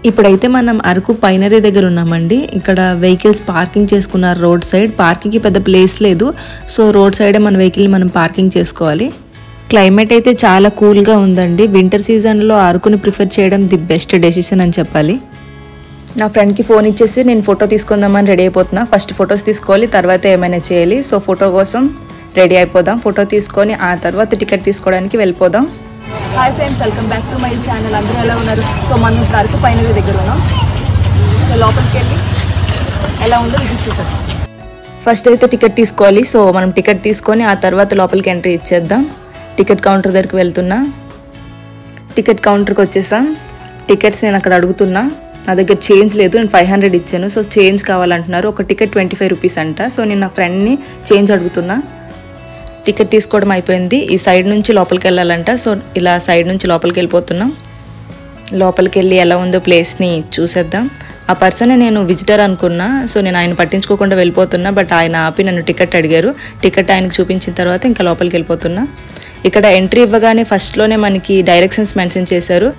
ఇప్పుడైతే మనం అరకు పైనరీ దగ్గర ఉన్నామండి. ఇక్కడ వెహికల్స్ పార్కింగ్ చేసుకున్నారు రోడ్ సైడ్. పార్కింగ్కి పెద్ద ప్లేస్ లేదు, సో రోడ్ సైడే మన వెహికల్ మనం పార్కింగ్ చేసుకోవాలి. క్లైమేట్ అయితే చాలా కూల్గా ఉందండి. వింటర్ సీజన్లో అరకుని ప్రిఫర్ చేయడం ది బెస్ట్ డెసిషన్ అని చెప్పాలి. నా ఫ్రెండ్కి ఫోన్ ఇచ్చేసి నేను ఫోటో తీసుకుందామని రెడీ అయిపోతున్నా. ఫస్ట్ ఫొటోస్ తీసుకోవాలి, తర్వాత ఏమైనా చేయాలి. సో ఫోటో కోసం రెడీ అయిపోదాం. ఫోటో తీసుకొని ఆ తర్వాత టికెట్ తీసుకోవడానికి వెళ్ళిపోదాం. Hi friends, welcome back to my channel. అందరూ ఎలా ఉన్నారు? సో మనం ఇప్పుడు అరకు పైనరీ దగ్గర ఉన్నాం. సో లోపలికి వెళ్ళి ఎలా ఉందో ఇది చూద్దాం. ఫస్ట్ అయితే టికెట్ తీసుకోవాలి. సో మనం టికెట్ తీసుకొని ఆ తర్వాత లోపలికి ఎంట్రీ ఇచ్చేద్దాం. టికెట్ కౌంటర్ దగ్గరికి వెళ్తున్నా. టికెట్ కౌంటర్కి వచ్చేసాం. టికెట్స్ నేను అక్కడ అడుగుతున్నా. నా దగ్గర చేంజ్ లేదు, నేను 500 ఇచ్చాను. సో చేంజ్ కావాలంటున్నారు. ఒక టికెట్ 25 రూపీస్ అంట. సో నేను నా ఫ్రెండ్ని చేంజ్ అడుగుతున్నా. టికెట్ తీసుకోవడం అయిపోయింది. ఈ సైడ్ నుంచి లోపలికి వెళ్ళాలంట. సో ఇలా సైడ్ నుంచి లోపలికి వెళ్ళిపోతున్నాం. లోపలికి వెళ్ళి ఎలా ఉందో ప్లేస్ని చూసేద్దాం. ఆ పర్సన్ నేను విజిటర్ అనుకున్నా. సో నేను ఆయన పట్టించుకోకుండా వెళ్ళిపోతున్నా. బట్ ఆయన ఆపి నన్ను టికెట్ అడిగారు. టికెట్ ఆయనకు చూపించిన తర్వాత ఇంకా లోపలికి వెళ్ళిపోతున్నా. ఇక్కడ ఎంట్రీ ఇవ్వగానే ఫస్ట్లోనే మనకి డైరెక్షన్స్ మెన్షన్ చేశారు.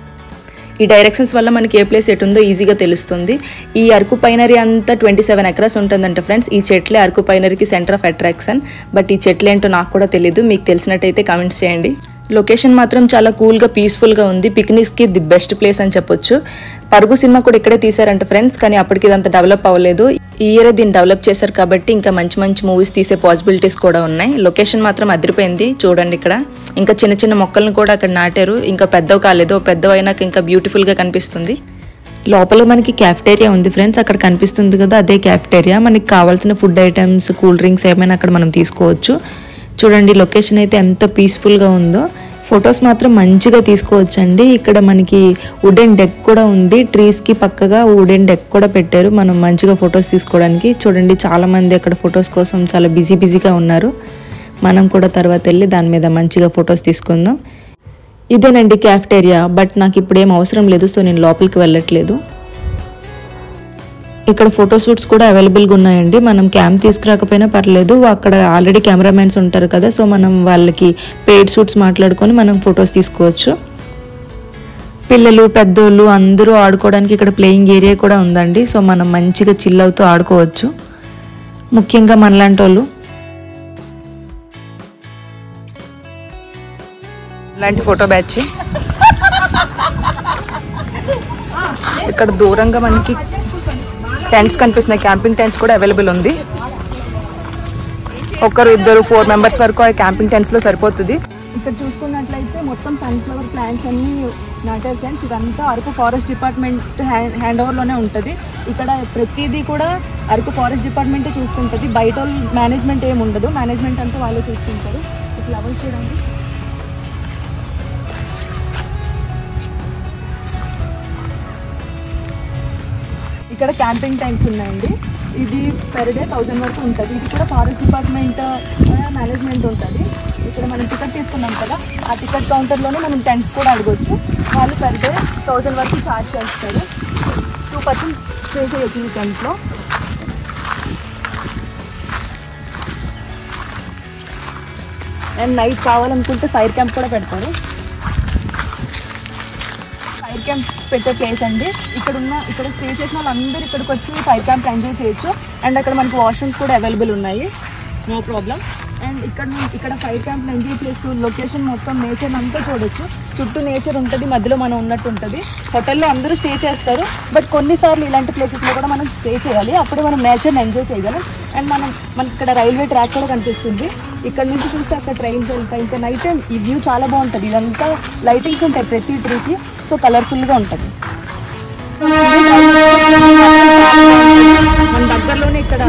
ఈ డైరెక్షన్స్ వల్ల మనకి ఏ ప్లేస్ ఎటు ఉందో ఈజీగా తెలుస్తుంది. ఈ అరకు పైనరీ అంతా 27 ఎకరాస్ ఉంటుందంట ఫ్రెండ్స్. ఈ చెట్లే అరకు పైనరీకి సెంటర్ ఆఫ్ అట్రాక్షన్. బట్ ఈ చెట్లు ఏంటో నాకు కూడా తెలీదు. మీకు తెలిసినట్టయితే కామెంట్స్ చేయండి. లొకేషన్ మాత్రం చాలా కూల్గా పీస్ఫుల్గా ఉంది. పిక్నిక్స్కి ది బెస్ట్ ప్లేస్ అని చెప్పొచ్చు. పరుగు సినిమా కూడా ఇక్కడే తీశారంట ఫ్రెండ్స్, కానీ అప్పటికి ఇదంతా డెవలప్ అవ్వలేదు. ఈ ఇయర్ దీన్ని డెవలప్ చేశారు కాబట్టి ఇంకా మంచి మంచి మూవీస్ తీసే పాసిబిలిటీస్ కూడా ఉన్నాయి. లొకేషన్ మాత్రం అదిరిపోయింది. చూడండి, ఇక్కడ ఇంకా చిన్న చిన్న మొక్కలను కూడా అక్కడ నాటారు. ఇంకా పెద్దవి కాలేదు, పెద్దవి అయినాక ఇంకా బ్యూటిఫుల్గా కనిపిస్తుంది. లోపల మనకి క్యాఫ్టేరియా ఉంది ఫ్రెండ్స్. అక్కడ కనిపిస్తుంది కదా, అదే క్యాఫ్టేరియా. మనకి కావాల్సిన ఫుడ్ ఐటమ్స్, కూల్ డ్రింక్స్ ఏమైనా అక్కడ మనం తీసుకోవచ్చు. చూడండి లొకేషన్ అయితే ఎంత పీస్ఫుల్గా ఉందో. ఫొటోస్ మాత్రం మంచిగా తీసుకోవచ్చండి. ఇక్కడ మనకి వుడెన్ డెక్ కూడా ఉంది. ట్రీస్కి పక్కగా వుడెన్ డెక్ కూడా పెట్టారు మనం మంచిగా ఫొటోస్ తీసుకోవడానికి. చూడండి చాలామంది అక్కడ ఫొటోస్ కోసం చాలా బిజీగా ఉన్నారు. మనం కూడా తర్వాత వెళ్ళి దాని మీద మంచిగా ఫొటోస్ తీసుకుందాం. ఇదేనండి క్యాఫ్టేరియా. బట్ నాకు ఇప్పుడు ఏం అవసరం లేదు, సో నేను లోపలికి వెళ్ళట్లేదు. ఇక్కడ ఫోటో షూట్స్ కూడా అవైలబుల్గా ఉన్నాయండి. మనం క్యామ్ తీసుకురాకపోయినా పర్లేదు, అక్కడ ఆల్రెడీ కెమెరామెన్స్ ఉంటారు కదా. సో మనం వాళ్ళకి పెయిడ్ షూట్స్ మాట్లాడుకొని మనం ఫొటోస్ తీసుకోవచ్చు. పిల్లలు, పెద్దోళ్ళు అందరూ ఆడుకోవడానికి ఇక్కడ ప్లేయింగ్ ఏరియా కూడా ఉందండి. సో మనం మంచిగా చిల్ అవుతూ ఆడుకోవచ్చు, ముఖ్యంగా మనలాంటి వాళ్ళు. ఇలాంటి ఫోటో బ్యాచ్ ఇక్కడ దూరంగా మనకి టెంట్స్ కనిపిస్తున్నాయి. క్యాంపింగ్ టెంట్స్ కూడా అవైలబుల్ ఉంది. ఒకరు, ఇద్దరు, 4 మెంబర్స్ వరకు ఆ క్యాంపింగ్ టెంట్స్లో సరిపోతుంది. ఇక్కడ చూసుకున్నట్లయితే మొత్తం సన్ఫ్లవర్ ప్లాంట్స్ అన్ని నాటారు ఫ్రెండ్స్. ఇదంతా అరకు ఫారెస్ట్ డిపార్ట్మెంట్ హ్యాండ్ ఓవర్లోనే ఉంటుంది. ఇక్కడ ప్రతిదీ కూడా అరకు ఫారెస్ట్ డిపార్ట్మెంటే చూస్తుంటుంది. బయట మేనేజ్మెంట్ ఏమి ఉండదు. మేనేజ్మెంట్ అంతా వాళ్ళే చూస్తుంటారు. ఫ్లవర్స్ చూడండి. ఇక్కడ క్యాంపింగ్ టైమ్స్ ఉన్నాయండి. ఇది పర్ డే 1000 వరకు ఉంటుంది. ఇది కూడా ఫారెస్ట్ డిపార్ట్మెంట్ మేనేజ్మెంట్ ఉంటుంది. ఇక్కడ మనం టికెట్ తీసుకున్నాం కదా, ఆ టికెట్ కౌంటర్లోనే మనం టెంట్స్ కూడా అడగవచ్చు. వాళ్ళు పర్ డే 1000 వరకు ఛార్జ్ చేస్తారు. 2% స్టే చేయొచ్చు ఈ టెంట్లో. అండ్ నైట్ కావాలనుకుంటే ఫైర్ క్యాంప్ కూడా పెడతారు. ఫైర్ క్యాంప్ పెట్టే ప్లేస్ అండి. ఇక్కడ స్టే చేసిన వాళ్ళందరూ ఇక్కడికి వచ్చి ఫైర్ క్యాంప్ ఎంజాయ్ చేయొచ్చు. అండ్ అక్కడ మనకు వాష్రూమ్స్ కూడా అవైలబుల్ ఉన్నాయి, నో ప్రాబ్లం. అండ్ ఇక్కడ ఫైర్ క్యాంప్ ఎంజాయ్ చేస్తూ లొకేషన్ మొత్తం నేచర్ అంతా చూడొచ్చు. చుట్టూ నేచర్ ఉంటుంది, మధ్యలో మనం ఉన్నట్టు ఉంటుంది. హోటల్లో అందరూ స్టే చేస్తారు, బట్ కొన్నిసార్లు ఇలాంటి ప్లేసెస్లో కూడా మనం స్టే చేయాలి. అప్పుడే మనం నేచర్ని ఎంజాయ్ చేయగలం. అండ్ మనకి ఇక్కడ రైల్వే ట్రాక్ కూడా కనిపిస్తుంది. ఇక్కడ నుంచి చూస్తే అక్కడ ట్రైన్స్ వెళ్తాయి. ఇంకా నైట్ టైం ఈ వ్యూ చాలా బాగుంటుంది. ఇదంతా లైటింగ్స్ ఉంటాయి ప్రతి ట్రీకి, సో కలర్ఫుల్గా ఉంటుంది. మన దగ్గరలోనే ఇక్కడ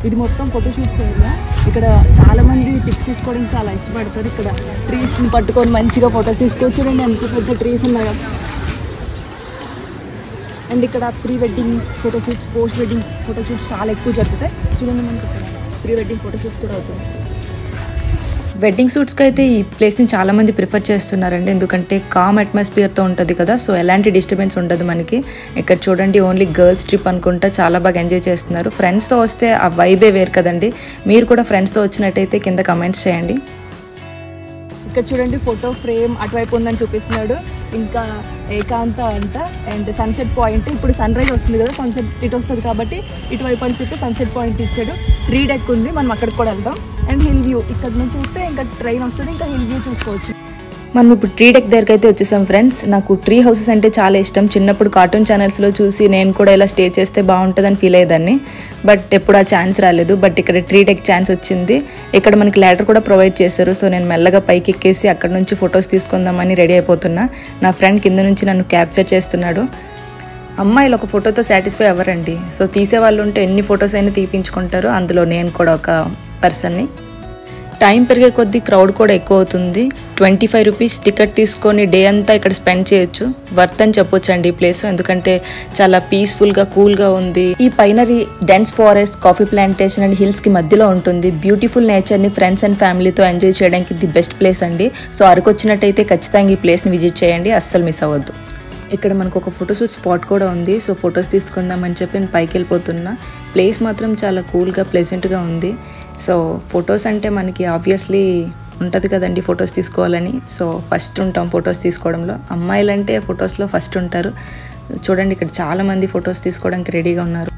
ఇది మొత్తం ఫోటోషూట్స్ ఏరియా. ఇక్కడ చాలా మంది పిక్స్ తీసుకోవడానికి చాలా ఇష్టపడతారు. ఇక్కడ ట్రీస్ని పట్టుకొని మంచిగా ఫొటోస్ తీసుకోవచ్చు. చూడండి ఎంత పెద్ద ట్రీస్ ఉన్నాయో. అండ్ ఇక్కడ pre wedding photoshoots, post wedding photoshoots చాలా ఎక్కువ జరుగుతాయి. చూడండి, మనకి ఇక్కడ ప్రీ వెడ్డింగ్ ఫోటోషూట్స్ కూడా అవుతుంది. వెడ్డింగ్ షూట్స్కి అయితే ఈ ప్లేస్ని చాలామంది ప్రిఫర్ చేస్తున్నారండి, ఎందుకంటే కామ్ అట్మాస్ఫియర్తో ఉంటుంది కదా, సో ఎలాంటి డిస్టర్బెన్స్ ఉండదు మనకి. ఇక్కడ చూడండి ఓన్లీ గర్ల్స్ ట్రిప్ అనుకుంటా చాలా బాగా ఎంజాయ్ చేస్తున్నారు. ఫ్రెండ్స్తో వస్తే ఆ వైబే వేరు కదండి. మీరు కూడా ఫ్రెండ్స్తో వచ్చినట్టయితే కింద కమెంట్స్ చేయండి. ఇక్కడ చూడండి ఫోటో ఫ్రేమ్ అటువైపు ఉందని చూపిస్తున్నాడు, ఇంకా ఏకాంత అంట అండ్ సన్సెట్ పాయింట్. ఇప్పుడు సన్ రైజ్ వస్తుంది కదా, సన్సెట్ ఇటు వస్తుంది కాబట్టి ఇటువైపు అని చెప్పి సన్సెట్ పాయింట్ ఇచ్చాడు. 3 డెక్ ఉంది, మనం అక్కడికి కూడా వెళ్దాం. అండ్ హిల్ వ్యూ ఇక్కడ నుంచి చూస్తే ఇంకా ట్రైన్ వస్తుంది, ఇంకా హిల్ వ్యూ చూసుకోవచ్చు. మనం ఇప్పుడు 3 డెక్ దగ్గరికి అయితే వచ్చేసాం ఫ్రెండ్స్. నాకు ట్రీ హౌసెస్ అంటే చాలా ఇష్టం. చిన్నప్పుడు కార్టూన్ ఛానల్స్లో చూసి నేను కూడా ఇలా స్టే చేస్తే బాగుంటుందని ఫీల్ అయ్యేదాన్ని, బట్ ఎప్పుడు ఆ ఛాన్స్ రాలేదు. బట్ ఇక్కడ 3 డెక్ ఛాన్స్ వచ్చింది. ఇక్కడ మనకి ల్యాడర్ కూడా ప్రొవైడ్ చేశారు. సో నేను మెల్లగా పైకి ఎక్కేసి అక్కడ నుంచి ఫొటోస్ తీసుకుందామని రెడీ అయిపోతున్నా. నా ఫ్రెండ్ కింద నుంచి నన్ను క్యాప్చర్ చేస్తున్నాడు. అమ్మాయిలు ఒక ఫోటోతో సాటిస్ఫై అవ్వరండి, సో తీసేవాళ్ళు ఉంటే ఎన్ని ఫొటోస్ అయినా తీపించుకుంటారు. అందులో నేను కూడా ఒక పర్సన్ని. టైం పెరిగే కొద్దీ క్రౌడ్ కూడా ఎక్కువ అవుతుంది. 25 రూపీస్ టికెట్ తీసుకొని డే అంతా ఇక్కడ స్పెండ్ చేయొచ్చు. వర్త్ అని చెప్పొచ్చు అండి ఈ ప్లేస్, ఎందుకంటే చాలా పీస్ఫుల్గా కూల్గా ఉంది. ఈ pinery dense forest, coffee plantation and హిల్స్కి మధ్యలో ఉంటుంది. బ్యూటిఫుల్ నేచర్ని ఫ్రెండ్స్ అండ్ ఫ్యామిలీతో ఎంజాయ్ చేయడానికి ది బెస్ట్ ప్లేస్ అండి. సో అరకు వచ్చినట్టయితే ఖచ్చితంగా ఈ ప్లేస్ని విజిట్ చేయండి, అస్సలు మిస్ అవ్వద్దు. ఇక్కడ మనకు ఒక ఫోటోషూట్ స్పాట్ కూడా ఉంది. సో ఫొటోస్ తీసుకుందామని చెప్పి నేను పైకి వెళ్ళిపోతున్నా. ప్లేస్ మాత్రం చాలా కూల్గా ప్లెజెంట్గా ఉంది. సో ఫొటోస్ అంటే మనకి ఆబ్వియస్లీ ఉంటుంది కదండి ఫొటోస్ తీసుకోవాలని. సో ఫస్ట్ ఉంటాం ఫొటోస్ తీసుకోవడంలో. అమ్మాయిలంటే ఫొటోస్లో ఫస్ట్ ఉంటారు. చూడండి ఇక్కడ చాలామంది ఫొటోస్ తీసుకోవడానికి రెడీగా ఉన్నారు.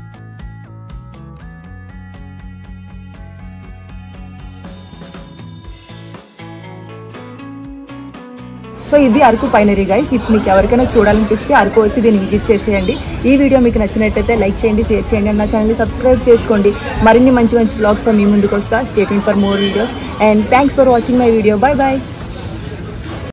సో ఇది అరకు పైనరీ గైస్. ఇప్పుడు మీకు ఎవరికైనా చూడాలనిపిస్తే అరకు వచ్చి దీన్ని విజిట్ చేసేయండి. ఈ వీడియో మీకు నచ్చినట్టయితే లైక్ చేయండి, షేర్ చేయండి, అండ్ నా ఛానల్ని సబ్స్క్రైబ్ చేసుకోండి. మరిన్ని మంచి మంచి వ్లాగ్స్తో మీ ముందుకు వస్తా. Stay tuned for more videos and thanks for watching my video. Bye bye.